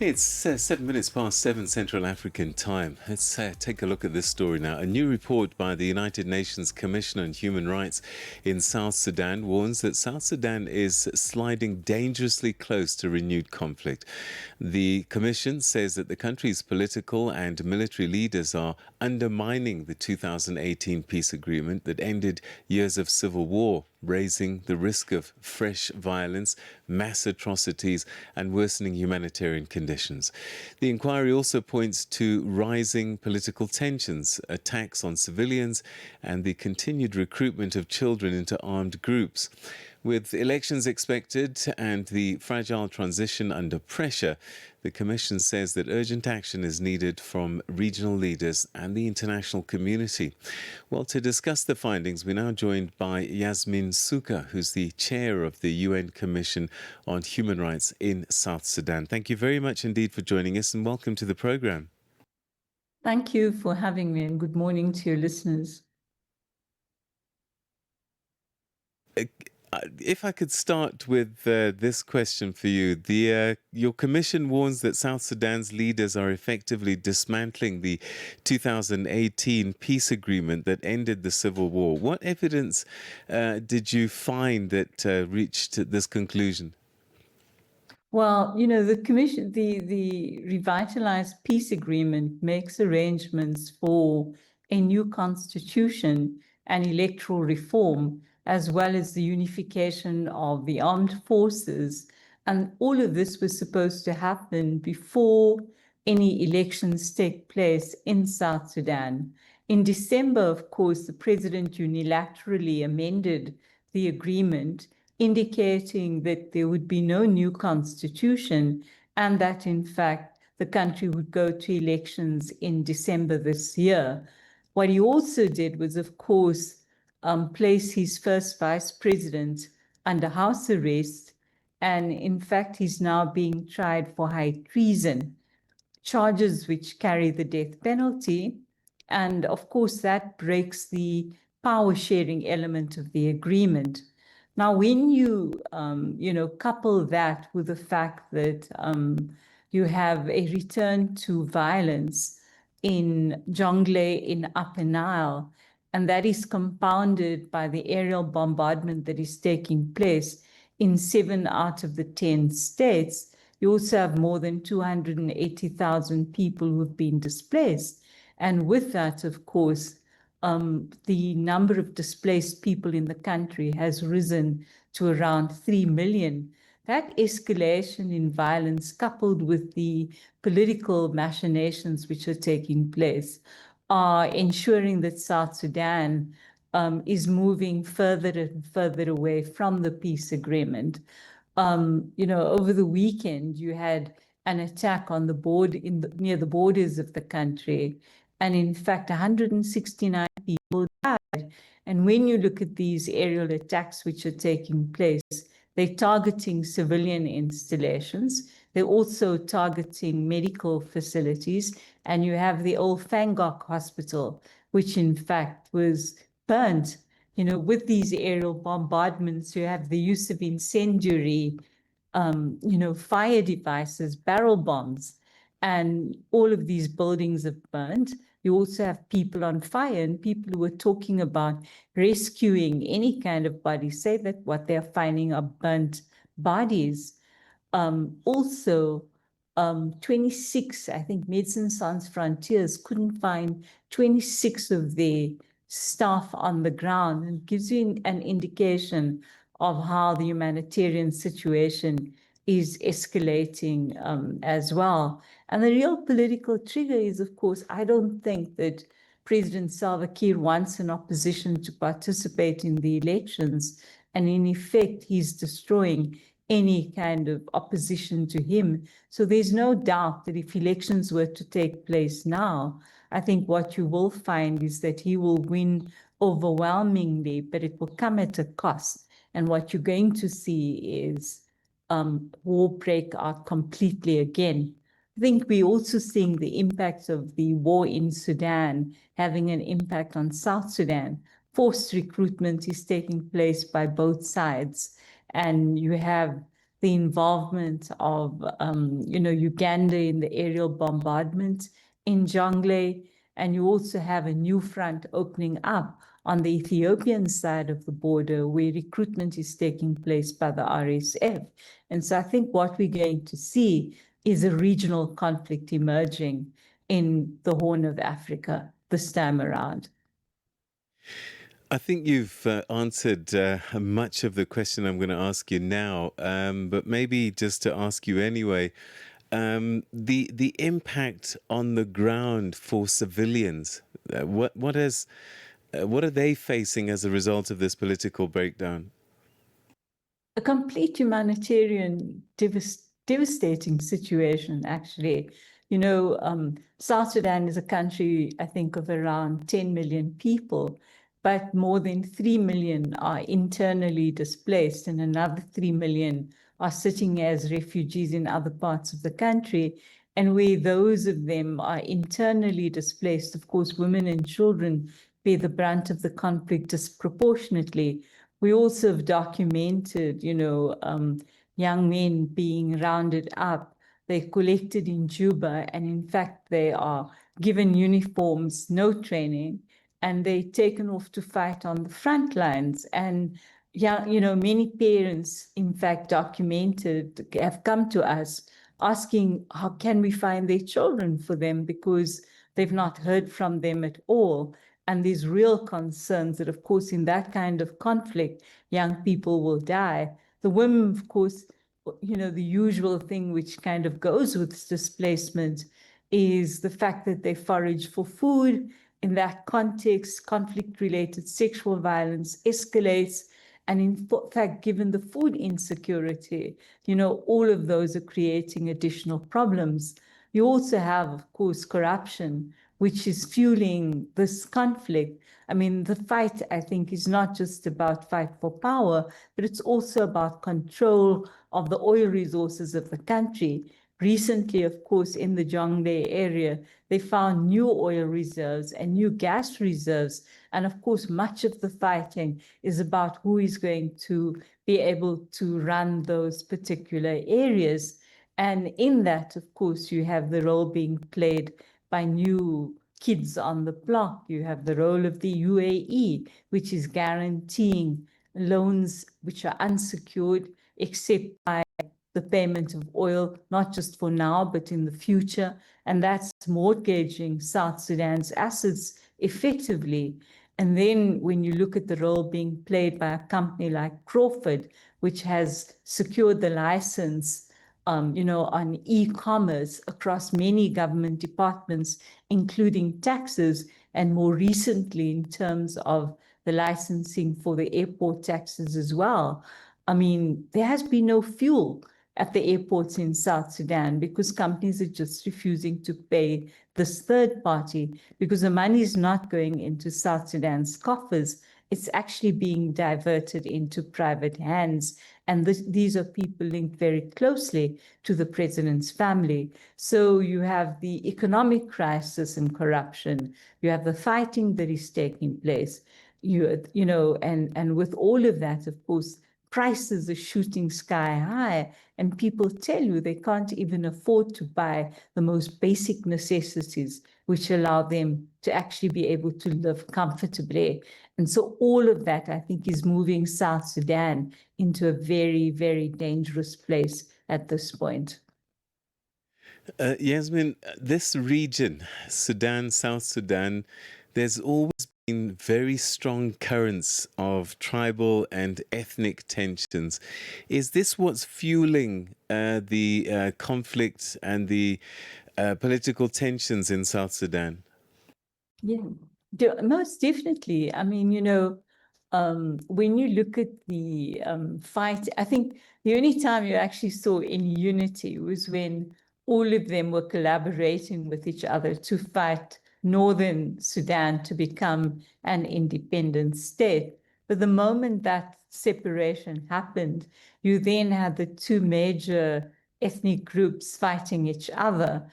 It's 7 minutes past 7 Central African time. Let's take a look at this story now. A new report by the United Nations Commission on Human Rights in South Sudan warns that South Sudan is sliding dangerously close to renewed conflict. The Commission says that the country's political and military leaders are undermining the 2018 peace agreement that ended years of civil war, raising the risk of fresh violence, mass atrocities, and worsening humanitarian conditions. The inquiry also points to rising political tensions, attacks on civilians, and the continued recruitment of children into armed groups. With elections expected and the fragile transition under pressure, the Commission says that urgent action is needed from regional leaders and the international community. Well, to discuss the findings, we're now joined by Yasmin Sooka, who's the chair of the UN Commission on Human Rights in South Sudan. Thank you very much indeed for joining us and welcome to the program. Thank you for having me and good morning to your listeners. If I could start with this question for you. Your commission warns that South Sudan's leaders are effectively dismantling the 2018 peace agreement that ended the civil war. What evidence did you find that reached this conclusion? Well, you know, the Commission, the Revitalized Peace Agreement makes arrangements for a new constitution and electoral reform, as well as the unification of the armed forces. And all of this was supposed to happen before any elections take place in South Sudan. In December, of course, the president unilaterally amended the agreement, indicating that there would be no new constitution and that, in fact, the country would go to elections in December this year. What he also did was, of course, place his first vice president under house arrest. And in fact, he's now being tried for high treason, charges which carry the death penalty. And of course, that breaks the power sharing element of the agreement. Now, when you, couple that with the fact that you have a return to violence in Jonglei, in Upper Nile, and that is compounded by the aerial bombardment that is taking place in 7 out of the 10 states. You also have more than 280,000 people who've been displaced. And with that, of course, the number of displaced people in the country has risen to around 3 million. That escalation in violence, coupled with the political machinations which are taking place, are ensuring that South Sudan is moving further and further away from the peace agreement. Over the weekend, you had an attack on the near the borders of the country, and in fact, 169 people died. And when you look at these aerial attacks which are taking place, they're targeting civilian installations. They're also targeting medical facilities. And you have the old Fangok Hospital, which in fact was burnt. With these aerial bombardments, you have the use of incendiary, fire devices, barrel bombs, and all of these buildings have burnt. You also have people on fire, and people who are talking about rescuing any kind of body say that what they're finding are burnt bodies. 26, I think Médecins Sans Frontières couldn't find 26 of their staff on the ground, and gives you an indication of how the humanitarian situation is escalating as well. And the real political trigger is, of course, I don't think that President Salva Kiir wants an opposition to participate in the elections. And in effect, he's destroying any kind of opposition to him. So there's no doubt that if elections were to take place now, I think what you will find is that he will win overwhelmingly, but it will come at a cost. And what you're going to see is war break out completely again. I think we're also seeing the impact of the war in Sudan having an impact on South Sudan. Forced recruitment is taking place by both sides. And you have the involvement of, Uganda in the aerial bombardment in Jonglei. And you also have a new front opening up on the Ethiopian side of the border where recruitment is taking place by the RSF. And so I think what we're going to see is a regional conflict emerging in the Horn of Africa this time around. I think you've answered much of the question I'm going to ask you now, but maybe just to ask you anyway, the impact on the ground for civilians. What are they facing as a result of this political breakdown? A complete humanitarian devastating situation, actually. South Sudan is a country, I think, of around 10 million people, but more than 3 million are internally displaced, and another 3 million are sitting as refugees in other parts of the country. And where those of them are internally displaced, of course, women and children bear the brunt of the conflict disproportionately. We also have documented, young men being rounded up. They're collected in Juba, and in fact, they are given uniforms, no training, and they're taken off to fight on the front lines. And yeah, many parents, in fact, documented, have come to us asking, how can we find their children for them, because they've not heard from them at all. And there's real concerns that, of course, in that kind of conflict, young people will die. The women, of course, the usual thing which kind of goes with displacement is the fact that they forage for food. In that context, conflict-related sexual violence escalates. And in fact, given the food insecurity, all of those are creating additional problems. You also have, of course, corruption, which is fueling this conflict. I mean, the fight, I think, is not just about fight for power, but it's also about control of the oil resources of the country. Recently, of course, in the Jonglei area, they found new oil reserves and new gas reserves. And of course, much of the fighting is about who is going to be able to run those particular areas. And in that, of course, you have the role being played by new kids on the block. You have the role of the UAE, which is guaranteeing loans which are unsecured except by the payment of oil, not just for now, but in the future. And that's mortgaging South Sudan's assets effectively. And then when you look at the role being played by a company like Crawford, which has secured the license on e-commerce across many government departments, including taxes, and more recently in terms of the licensing for the airport taxes as well. I mean, there has been no fuel at the airports in South Sudan because companies are just refusing to pay this third party because the money is not going into South Sudan's coffers. It's actually being diverted into private hands. And these are people linked very closely to the president's family. So you have the economic crisis and corruption. You have the fighting that is taking place. And with all of that, of course, prices are shooting sky high, and people tell you they can't even afford to buy the most basic necessities, which allow them to actually be able to live comfortably. And so all of that, I think, is moving South Sudan into a very, very dangerous place at this point. Yasmin, this region, Sudan, South Sudan, there's always been very strong currents of tribal and ethnic tensions. Is this what's fueling the conflict and the political tensions in South Sudan? Yeah, most definitely. I mean, when you look at the fight, I think the only time you actually saw any unity was when all of them were collaborating with each other to fight Northern Sudan to become an independent state. But the moment that separation happened, you then had the two major ethnic groups fighting each other.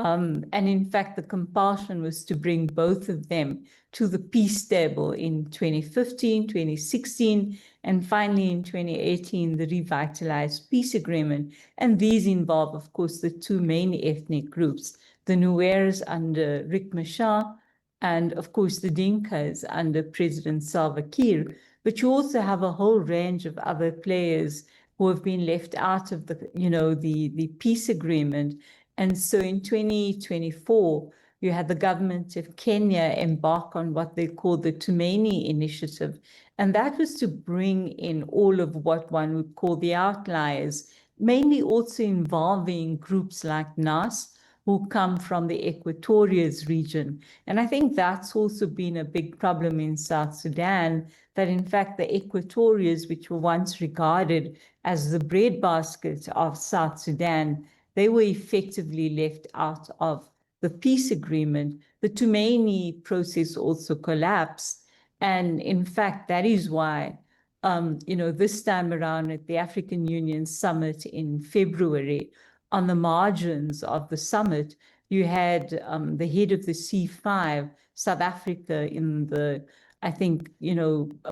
And in fact, the compulsion was to bring both of them to the peace table in 2015, 2016, and finally in 2018, the Revitalized Peace Agreement. And these involve, of course, the two main ethnic groups, the Nuers under Riek Machar, and of course, the Dinkas under President Salva Kiir. But you also have a whole range of other players who have been left out of the peace agreement. And so in 2024, you had the government of Kenya embark on what they call the Tumaini Initiative. And that was to bring in all of what one would call the outliers, mainly also involving groups like NAS, who come from the Equatorias region. And I think that's also been a big problem in South Sudan, that in fact the Equatorias, which were once regarded as the breadbasket of South Sudan, they were effectively left out of the peace agreement. The Tumaini process also collapsed. And in fact, that is why, this time around at the African Union Summit in February, on the margins of the summit, you had the head of the C5, South Africa, I think,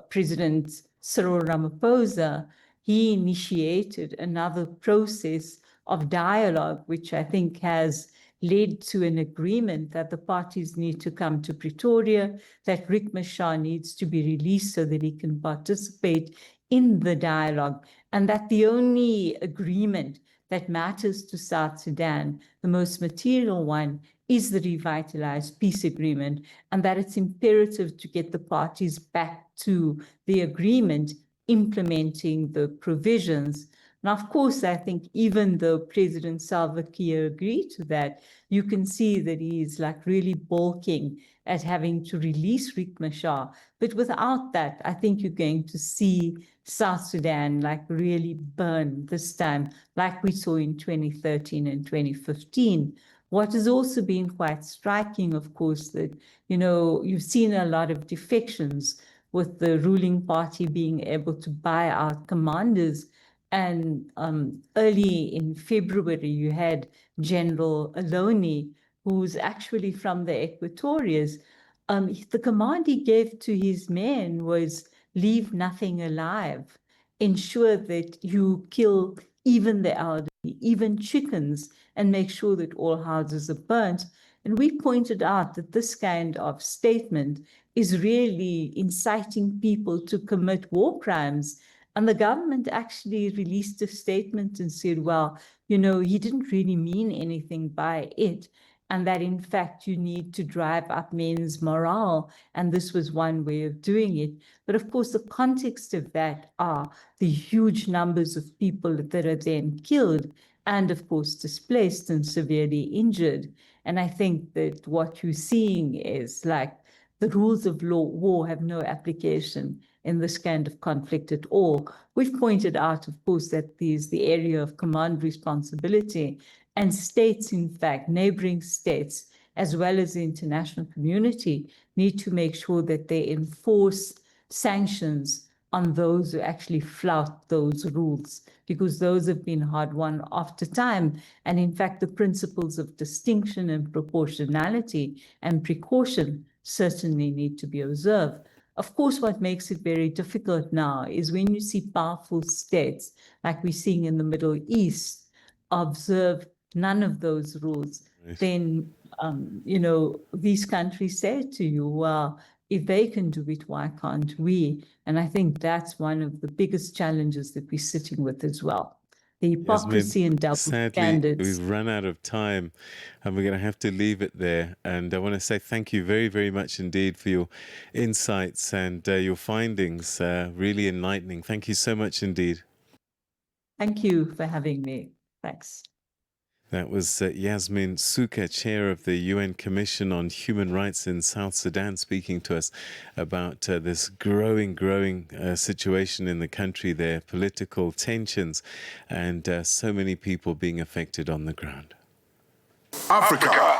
President Cyril Ramaphosa, he initiated another process of dialogue, which I think has led to an agreement that the parties need to come to Pretoria, that Riek Machar needs to be released so that he can participate in the dialogue, and that the only agreement that matters to South Sudan, the most material one, is the Revitalized Peace Agreement, and that it's imperative to get the parties back to the agreement, implementing the provisions. Now, of course, I think even though President Salva Kiir agreed to that, you can see that he is like really balking at having to release Riek Machar. But without that, I think you're going to see South Sudan like really burn this time, like we saw in 2013 and 2015. What has also been quite striking, of course, that, you've seen a lot of defections with the ruling party being able to buy out commanders. And early in February, you had General Aloni, who's actually from the Equatorias. The command he gave to his men was leave nothing alive, ensure that you kill even the elderly, even chickens, and make sure that all houses are burnt. And we pointed out that this kind of statement is really inciting people to commit war crimes. And the government actually released a statement and said, well, he didn't really mean anything by it, and that in fact you need to drive up men's morale, and this was one way of doing it. But of course, the context of that are the huge numbers of people that are then killed and of course displaced and severely injured. And I think that what you're seeing is like the rules of war have no application in this kind of conflict at all. We've pointed out, of course, that there's the area of command responsibility, and states, in fact, neighboring states, as well as the international community, need to make sure that they enforce sanctions on those who actually flout those rules, because those have been hard won after time. And in fact, the principles of distinction and proportionality and precaution certainly need to be observed. Of course, what makes it very difficult now is when you see powerful states, like we're seeing in the Middle East, observe none of those rules, then, these countries say to you, well, if they can do it, why can't we? And I think that's one of the biggest challenges that we're sitting with as well. The hypocrisy and double standards. We've run out of time and we're going to have to leave it there. And I want to say thank you very, very much indeed for your insights and your findings. Really enlightening. Thank you so much indeed. Thank you for having me. Thanks. That was Yasmin Sooka, chair of the UN Commission on Human Rights in South Sudan, speaking to us about this growing situation in the country there, political tensions, and so many people being affected on the ground. Africa